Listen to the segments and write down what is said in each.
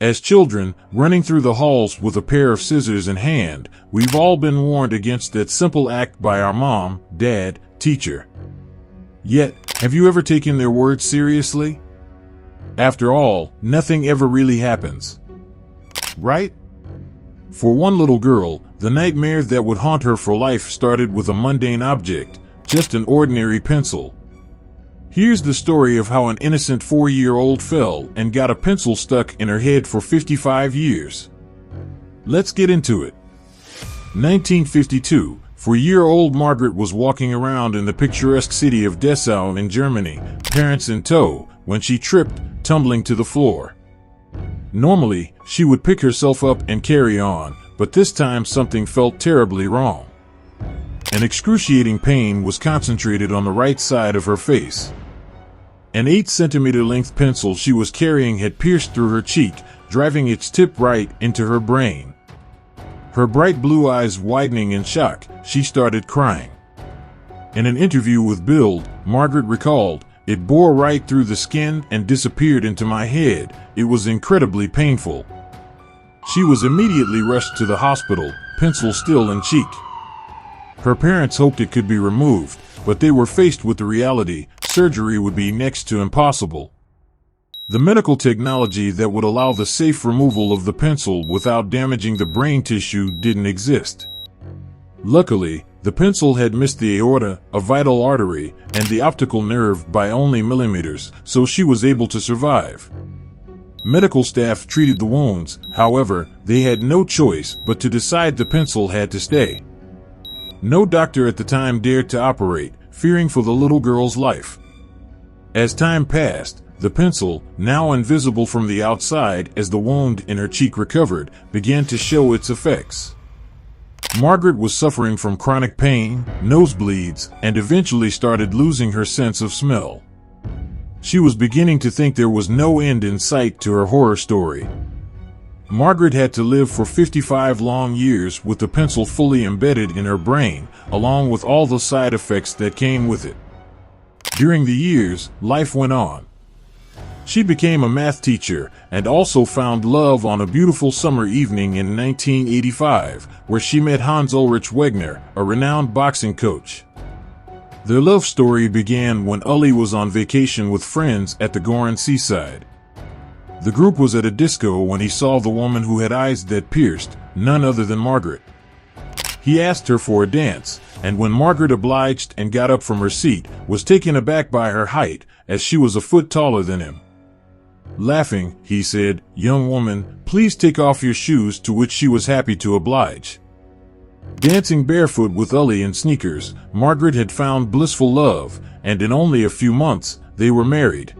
As children, running through the halls with a pair of scissors in hand, we've all been warned against that simple act by our mom, dad, teacher. Yet, have you ever taken their words seriously? After all, nothing ever really happens. Right? For one little girl, the nightmare that would haunt her for life started with a mundane object, just an ordinary pencil. Here's the story of how an innocent 4-year-old fell and got a pencil stuck in her head for 55 years. Let's get into it. 1952, 4-year-old Margaret was walking around in the picturesque city of Dessau in Germany, parents in tow, when she tripped, tumbling to the floor. Normally, she would pick herself up and carry on, but this time something felt terribly wrong. An excruciating pain was concentrated on the right side of her face. An 8-centimeter length pencil she was carrying had pierced through her cheek, driving its tip right into her brain. Her bright blue eyes widening in shock, she started crying. In an interview with Bild, Margaret recalled, "It bore right through the skin and disappeared into my head. It was incredibly painful." She was immediately rushed to the hospital, pencil still in cheek. Her parents hoped it could be removed, but they were faced with the reality surgery would be next to impossible. The medical technology that would allow the safe removal of the pencil without damaging the brain tissue didn't exist. Luckily, the pencil had missed the aorta, a vital artery, and the optical nerve by only millimeters, so she was able to survive. Medical staff treated the wounds, however, they had no choice but to decide the pencil had to stay. No doctor at the time dared to operate, fearing for the little girl's life. As time passed, the pencil, now invisible from the outside as the wound in her cheek recovered, began to show its effects. Margaret was suffering from chronic pain, nosebleeds, and eventually started losing her sense of smell. She was beginning to think there was no end in sight to her horror story. Margaret had to live for 55 long years with the pencil fully embedded in her brain, along with all the side effects that came with it. During the years, life went on. She became a math teacher and also found love on a beautiful summer evening in 1985, where she met Hans Ulrich Wegner, a renowned boxing coach. Their love story began when Ully was on vacation with friends at the Goren seaside. The group was at a disco when he saw the woman who had eyes that pierced, none other than Margaret. He asked her for a dance, and when Margaret obliged and got up from her seat, was taken aback by her height, as she was a foot taller than him. Laughing, he said, "Young woman, please take off your shoes," to which she was happy to oblige. Dancing barefoot with Ully in sneakers, Margaret had found blissful love, and in only a few months, they were married.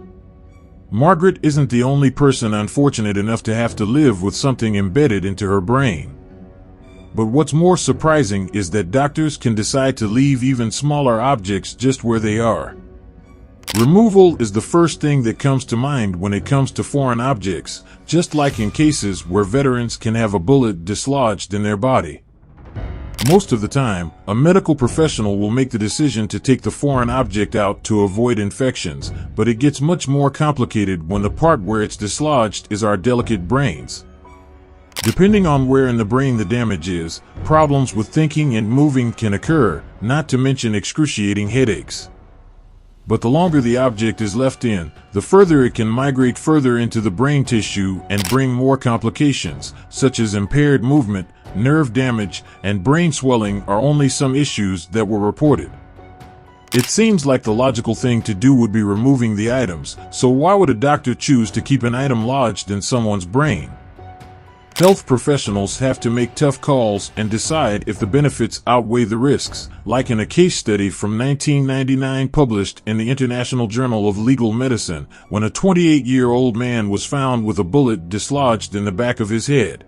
Margaret isn't the only person unfortunate enough to have to live with something embedded into her brain. But what's more surprising is that doctors can decide to leave even smaller objects just where they are. Removal is the first thing that comes to mind when it comes to foreign objects, just like in cases where veterans can have a bullet dislodged in their body. Most of the time, a medical professional will make the decision to take the foreign object out to avoid infections, but it gets much more complicated when the part where it's dislodged is our delicate brains. Depending on where in the brain the damage is, problems with thinking and moving can occur, not to mention excruciating headaches. But the longer the object is left in, the further it can migrate further into the brain tissue and bring more complications, such as impaired movement, nerve damage, and brain swelling are only some issues that were reported. It seems like the logical thing to do would be removing the items, so why would a doctor choose to keep an item lodged in someone's brain? Health professionals have to make tough calls and decide if the benefits outweigh the risks, like in a case study from 1999 published in the International Journal of Legal Medicine, when a 28-year-old man was found with a bullet dislodged in the back of his head.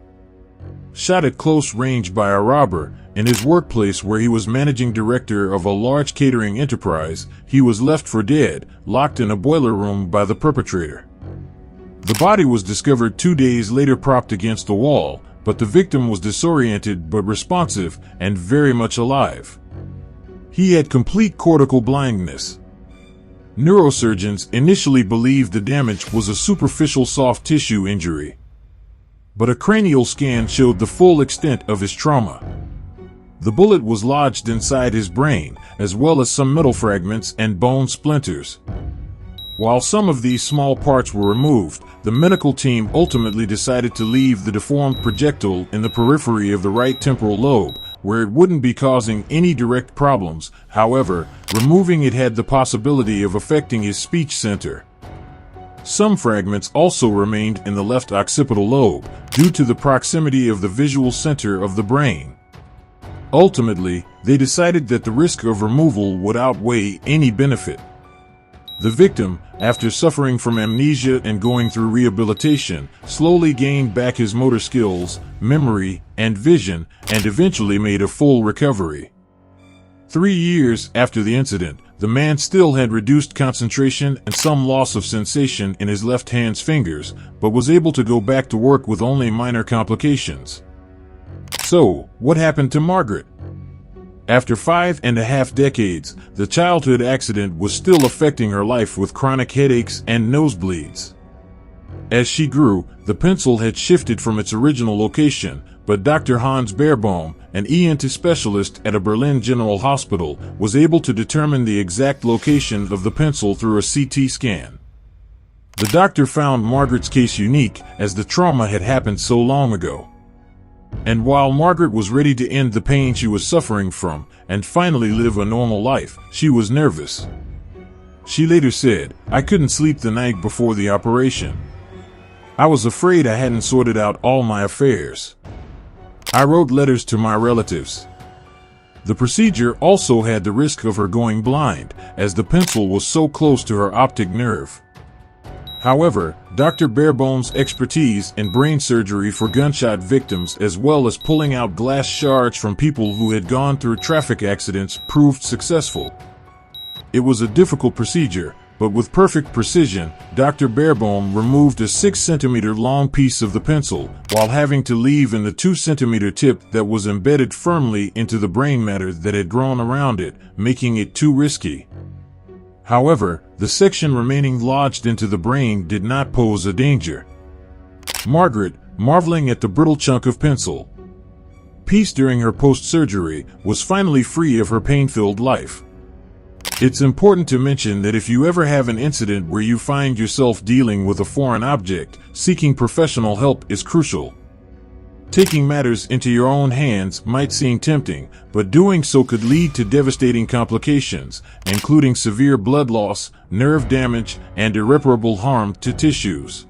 Shot at close range by a robber, in his workplace where he was managing director of a large catering enterprise, he was left for dead, locked in a boiler room by the perpetrator. The body was discovered 2 days later propped against the wall, but the victim was disoriented but responsive and very much alive. He had complete cortical blindness. Neurosurgeons initially believed the damage was a superficial soft tissue injury. but a cranial scan showed the full extent of his trauma. The bullet was lodged inside his brain, as well as some metal fragments and bone splinters. While some of these small parts were removed, the medical team ultimately decided to leave the deformed projectile in the periphery of the right temporal lobe, where it wouldn't be causing any direct problems. However, removing it had the possibility of affecting his speech center. Some fragments also remained in the left occipital lobe, due to the proximity of the visual center of the brain. Ultimately, they decided that the risk of removal would outweigh any benefit. The victim, after suffering from amnesia and going through rehabilitation, slowly gained back his motor skills, memory, and vision, and eventually made a full recovery. 3 years after the incident, the man still had reduced concentration and some loss of sensation in his left hand's fingers, but was able to go back to work with only minor complications. So, what happened to Margaret? After 5.5 decades, the childhood accident was still affecting her life with chronic headaches and nosebleeds. As she grew, the pencil had shifted from its original location, but Dr. Hans Baerbaum, an ENT specialist at a Berlin General Hospital, was able to determine the exact location of the pencil through a CT scan. The doctor found Margaret's case unique, as the trauma had happened so long ago. And while Margaret was ready to end the pain she was suffering from, and finally live a normal life, she was nervous. She later said, "I couldn't sleep the night before the operation. I was afraid I hadn't sorted out all my affairs. I wrote letters to my relatives." The procedure also had the risk of her going blind, as the pencil was so close to her optic nerve. However, Dr. Baerbaum's expertise in brain surgery for gunshot victims, as well as pulling out glass shards from people who had gone through traffic accidents, proved successful. It was a difficult procedure, but with perfect precision, Dr. Baerbaum removed a 6 centimeter long piece of the pencil, while having to leave in the 2 centimeter tip that was embedded firmly into the brain matter that had grown around it, making it too risky. However, the section remaining lodged into the brain did not pose a danger. Margaret, marveling at the brittle chunk of pencil piece during her post-surgery, was finally free of her pain-filled life. It's important to mention that if you ever have an incident where you find yourself dealing with a foreign object, seeking professional help is crucial. Taking matters into your own hands might seem tempting, but doing so could lead to devastating complications, including severe blood loss, nerve damage, and irreparable harm to tissues.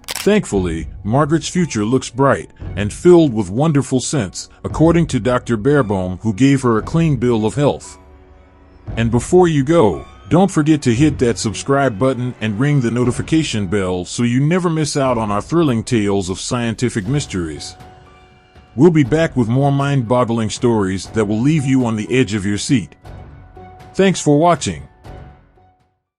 Thankfully, Margaret's future looks bright and filled with wonderful scents, according to Dr. Baerbaum, who gave her a clean bill of health. And before you go, don't forget to hit that subscribe button and ring the notification bell so you never miss out on our thrilling tales of scientific mysteries. We'll be back with more mind-boggling stories that will leave you on the edge of your seat. Thanks for watching.